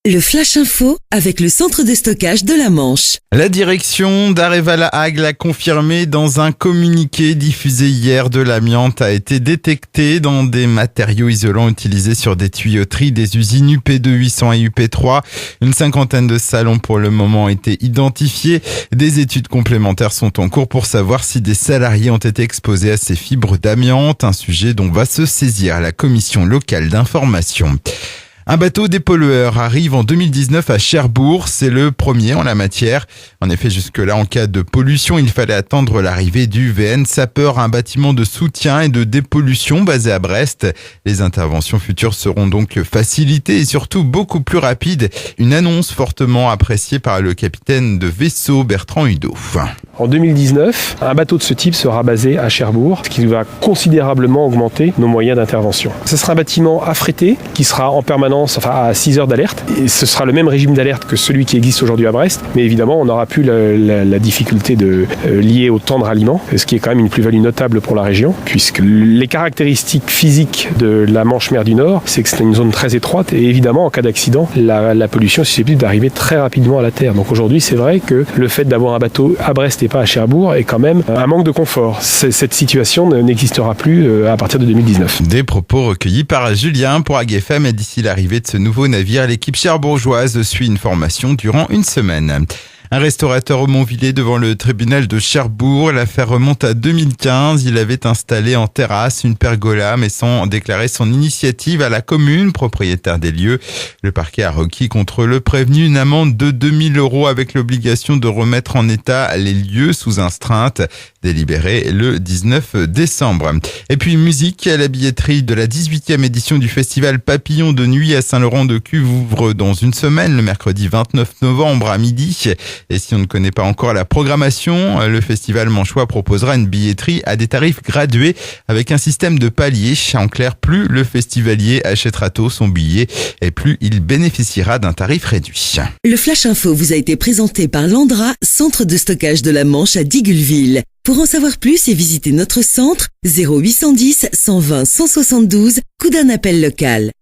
Le Flash Info avec le centre de stockage de la Manche. La direction d'Areva-La Hague l'a confirmé dans un communiqué diffusé hier. De l'amiante a été détecté dans des matériaux isolants utilisés sur des tuyauteries des usines UP2 800 et UP3. Une cinquantaine de salles ont pour le moment été identifiés. Des études complémentaires sont en cours pour savoir si des salariés ont été exposés à ces fibres d'amiante, un sujet dont va se saisir la commission locale d'information. Un bateau dépollueur arrive en 2019 à Cherbourg. C'est le premier en la matière. En effet, jusque-là, en cas de pollution, il fallait attendre l'arrivée du VN Sapeur, un bâtiment de soutien et de dépollution basé à Brest. Les interventions futures seront donc facilitées et surtout beaucoup plus rapides. Une annonce fortement appréciée par le capitaine de vaisseau Bertrand Hudot. En 2019, un bateau de ce type sera basé à Cherbourg, ce qui va considérablement augmenter nos moyens d'intervention. Ce sera un bâtiment affrété qui sera en permanence, à 6 heures d'alerte. Et ce sera le même régime d'alerte que celui qui existe aujourd'hui à Brest. Mais évidemment, on n'aura plus la difficulté liée au temps de ralliement, ce qui est quand même une plus-value notable pour la région, puisque les caractéristiques physiques de la Manche-Mer du Nord, c'est que c'est une zone très étroite et évidemment, en cas d'accident, la pollution est susceptible d'arriver très rapidement à la terre. Donc aujourd'hui, c'est vrai que le fait d'avoir un bateau à Brest et pas à Cherbourg est quand même un manque de confort. Cette situation n'existera plus à partir de 2019. Des propos recueillis par Julien pour Hague FM, et d'ici l'arrivée de ce nouveau navire, l'équipe cherbourgeoise suit une formation durant une semaine. Un restaurateur au Montvillers devant le tribunal de Cherbourg. L'affaire remonte à 2015. Il avait installé en terrasse une pergola, mais sans déclarer son initiative à la commune, propriétaire des lieux. Le parquet a requis contre le prévenu une amende de 2 000 € avec l'obligation de remettre en état les lieux sous astreinte, délibéré le 19 décembre. Et puis musique, la billetterie de la 18e édition du festival Papillon de Nuit à Saint-Laurent-de-Cuve ouvre dans une semaine, le mercredi 29 novembre à midi. Et si on ne connaît pas encore la programmation, le festival manchois proposera une billetterie à des tarifs gradués avec un système de paliers. En clair, plus le festivalier achètera tôt son billet et plus il bénéficiera d'un tarif réduit. Le Flash Info vous a été présenté par Landra, centre de stockage de la Manche à Diggulville. Pour en savoir plus et visiter notre centre, 0810 120 172, coup d'un appel local.